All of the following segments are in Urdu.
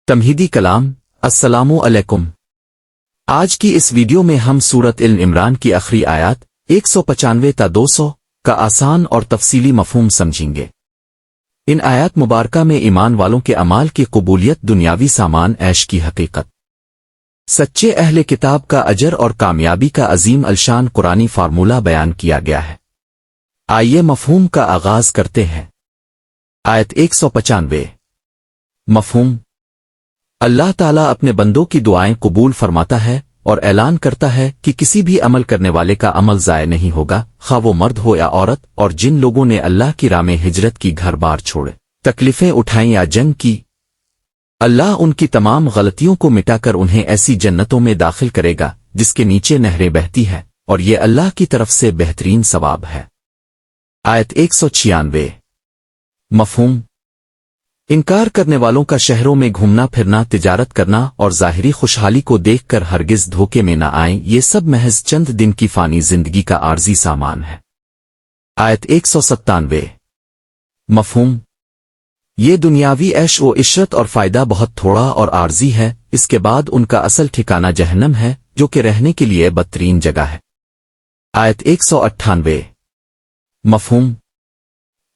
تمہیدی کلام السلام علیکم۔ آج کی اس ویڈیو میں ہم سورۃ عمران کی آخری آیات 195 تا 200 کا آسان اور تفصیلی مفہوم سمجھیں گے۔ ان آیات مبارکہ میں ایمان والوں کے اعمال کی قبولیت، دنیاوی سامان عیش کی حقیقت، سچے اہل کتاب کا اجر اور کامیابی کا عظیم الشان قرآنی فارمولہ بیان کیا گیا ہے۔ آئیے مفہوم کا آغاز کرتے ہیں۔ آیت 195۔ مفہوم: اللہ تعالیٰ اپنے بندوں کی دعائیں قبول فرماتا ہے اور اعلان کرتا ہے کہ کسی بھی عمل کرنے والے کا عمل ضائع نہیں ہوگا، خواہ وہ مرد ہو یا عورت، اور جن لوگوں نے اللہ کی راہ میں ہجرت کی، گھر بار چھوڑے، تکلیفیں اٹھائیں یا جنگ کی، اللہ ان کی تمام غلطیوں کو مٹا کر انہیں ایسی جنتوں میں داخل کرے گا جس کے نیچے نہریں بہتی ہیں، اور یہ اللہ کی طرف سے بہترین ثواب ہے۔ آیت 196۔ مفہوم: انکار کرنے والوں کا شہروں میں گھومنا پھرنا، تجارت کرنا اور ظاہری خوشحالی کو دیکھ کر ہرگز دھوکے میں نہ آئیں، یہ سب محض چند دن کی فانی زندگی کا عارضی سامان ہے۔ آیت 197۔ مفہوم: یہ دنیاوی عیش و عشرت اور فائدہ بہت تھوڑا اور عارضی ہے، اس کے بعد ان کا اصل ٹھکانہ جہنم ہے، جو کہ رہنے کے لیے بدترین جگہ ہے۔ آیت 198۔ مفہوم: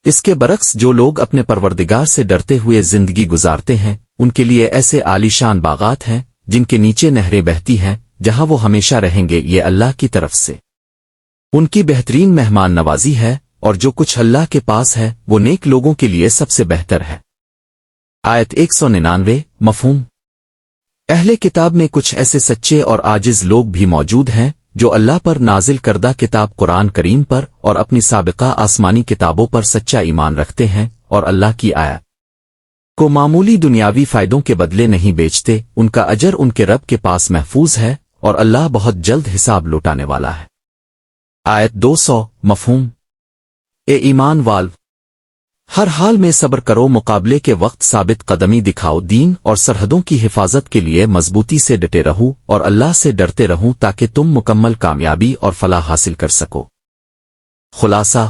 اس کے برعکس جو لوگ اپنے پروردگار سے ڈرتے ہوئے زندگی گزارتے ہیں، ان کے لیے ایسے عالی شان باغات ہیں جن کے نیچے نہریں بہتی ہیں، جہاں وہ ہمیشہ رہیں گے، یہ اللہ کی طرف سے ان کی بہترین مہمان نوازی ہے، اور جو کچھ اللہ کے پاس ہے وہ نیک لوگوں کے لیے سب سے بہتر ہے۔ آیت 199۔ مفہوم: اہل کتاب میں کچھ ایسے سچے اور عاجز لوگ بھی موجود ہیں جو اللہ پر نازل کردہ کتاب قرآن کریم پر اور اپنی سابقہ آسمانی کتابوں پر سچا ایمان رکھتے ہیں، اور اللہ کی آیات کو معمولی دنیاوی فائدوں کے بدلے نہیں بیچتے۔ ان کا اجر ان کے رب کے پاس محفوظ ہے، اور اللہ بہت جلد حساب لوٹانے والا ہے۔ آیت 200۔ مفہوم: اے ایمان والو، ہر حال میں صبر کرو، مقابلے کے وقت ثابت قدمی دکھاؤ، دین اور سرحدوں کی حفاظت کے لیے مضبوطی سے ڈٹے رہو، اور اللہ سے ڈرتے رہو تاکہ تم مکمل کامیابی اور فلاح حاصل کر سکو۔ خلاصہ: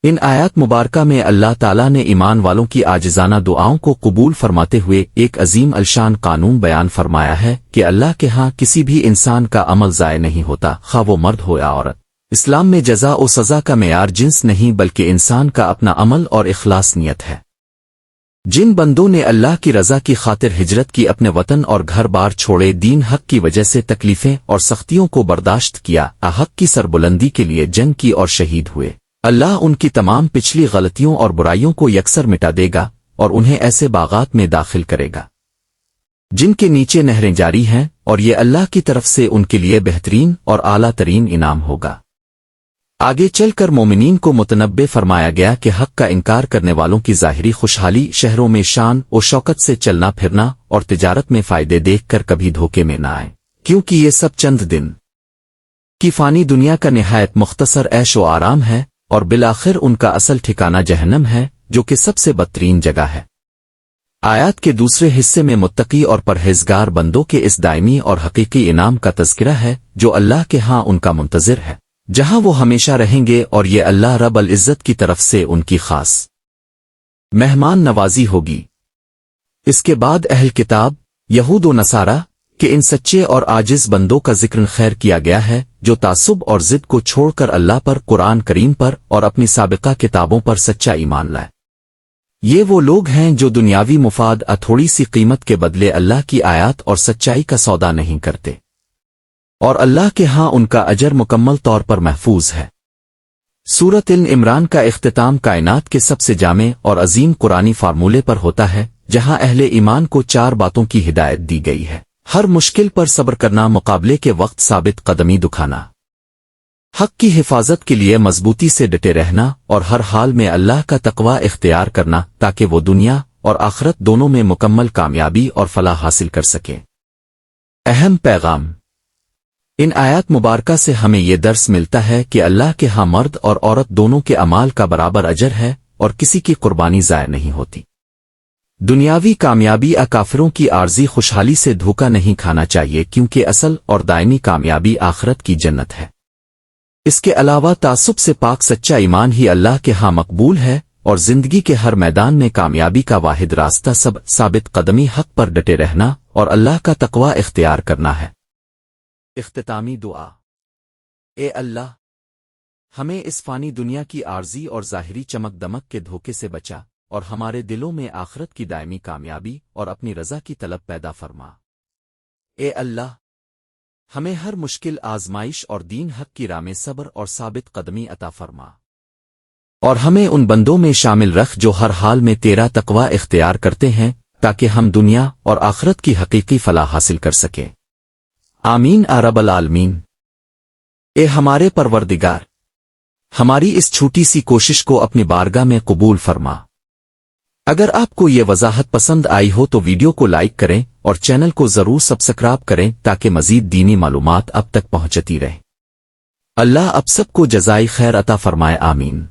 ان آیات مبارکہ میں اللہ تعالیٰ نے ایمان والوں کی عاجزانہ دعاؤں کو قبول فرماتے ہوئے ایک عظیم الشان قانون بیان فرمایا ہے کہ اللہ کے ہاں کسی بھی انسان کا عمل ضائع نہیں ہوتا، خواہ وہ مرد ہو یا عورت۔ اسلام میں جزا و سزا کا معیار جنس نہیں، بلکہ انسان کا اپنا عمل اور اخلاص نیت ہے۔ جن بندوں نے اللہ کی رضا کی خاطر ہجرت کی، اپنے وطن اور گھر بار چھوڑے، دین حق کی وجہ سے تکلیفیں اور سختیوں کو برداشت کیا، حق کی سربلندی کے لیے جنگ کی اور شہید ہوئے، اللہ ان کی تمام پچھلی غلطیوں اور برائیوں کو یکسر مٹا دے گا اور انہیں ایسے باغات میں داخل کرے گا جن کے نیچے نہریں جاری ہیں، اور یہ اللہ کی طرف سے ان کے لیے بہترین اور اعلیٰ ترین انعام ہوگا۔ آگے چل کر مومنین کو متنبہ فرمایا گیا کہ حق کا انکار کرنے والوں کی ظاہری خوشحالی، شہروں میں شان و شوکت سے چلنا پھرنا اور تجارت میں فائدے دیکھ کر کبھی دھوکے میں نہ آئیں، کیونکہ یہ سب چند دن کی فانی دنیا کا نہایت مختصر عیش و آرام ہے، اور بالآخر ان کا اصل ٹھکانہ جہنم ہے، جو کہ سب سے بدترین جگہ ہے۔ آیات کے دوسرے حصے میں متقی اور پرہیزگار بندوں کے اس دائمی اور حقیقی انعام کا تذکرہ ہے جو اللہ کے ہاں ان کا منتظر ہے، جہاں وہ ہمیشہ رہیں گے، اور یہ اللہ رب العزت کی طرف سے ان کی خاص مہمان نوازی ہوگی۔ اس کے بعد اہل کتاب، یہود و نصارہ کہ ان سچے اور عاجز بندوں کا ذکر خیر کیا گیا ہے جو تعصب اور ضد کو چھوڑ کر اللہ پر، قرآن کریم پر اور اپنی سابقہ کتابوں پر سچا ایمان لائے۔ یہ وہ لوگ ہیں جو دنیاوی مفاد تھوڑی سی قیمت کے بدلے اللہ کی آیات اور سچائی کا سودا نہیں کرتے، اور اللہ کے ہاں ان کا اجر مکمل طور پر محفوظ ہے۔ سورۃ عمران کا اختتام کائنات کے سب سے جامع اور عظیم قرآنی فارمولے پر ہوتا ہے، جہاں اہل ایمان کو 4 باتوں کی ہدایت دی گئی ہے: ہر مشکل پر صبر کرنا، مقابلے کے وقت ثابت قدمی دکھانا، حق کی حفاظت کے لیے مضبوطی سے ڈٹے رہنا، اور ہر حال میں اللہ کا تقوی اختیار کرنا تاکہ وہ دنیا اور آخرت دونوں میں مکمل کامیابی اور فلاح حاصل کر سکے۔ اہم پیغام: ان آیات مبارکہ سے ہمیں یہ درس ملتا ہے کہ اللہ کے ہاں مرد اور عورت دونوں کے اعمال کا برابر اجر ہے، اور کسی کی قربانی ضائع نہیں ہوتی۔ دنیاوی کامیابی کافروں کی عارضی خوشحالی سے دھوکہ نہیں کھانا چاہیے، کیونکہ اصل اور دائمی کامیابی آخرت کی جنت ہے۔ اس کے علاوہ تعصب سے پاک سچا ایمان ہی اللہ کے ہاں مقبول ہے، اور زندگی کے ہر میدان میں کامیابی کا واحد راستہ ثابت قدمی حق پر ڈٹے رہنا اور اللہ کا تقوی اختیار کرنا ہے۔ اختتامی دعا۔ اے اللہ، ہمیں اس فانی دنیا کی عارضی اور ظاہری چمک دمک کے دھوکے سے بچا اور ہمارے دلوں میں آخرت کی دائمی کامیابی اور اپنی رضا کی طلب پیدا فرما۔ اے اللہ، ہمیں ہر مشکل آزمائش اور دین حق کی راہ میں صبر اور ثابت قدمی عطا فرما، اور ہمیں ان بندوں میں شامل رکھ جو ہر حال میں تیرا تقوی اختیار کرتے ہیں تاکہ ہم دنیا اور آخرت کی حقیقی فلاح حاصل کر سکیں۔ آمین یا رب العالمین۔ اے ہمارے پروردگار، ہماری اس چھوٹی سی کوشش کو اپنی بارگاہ میں قبول فرما۔ اگر آپ کو یہ وضاحت پسند آئی ہو تو ویڈیو کو لائک کریں اور چینل کو ضرور سبسکرائب کریں تاکہ مزید دینی معلومات اب تک پہنچتی رہیں۔ اللہ اب سب کو جزائے خیر عطا فرمائے، آمین۔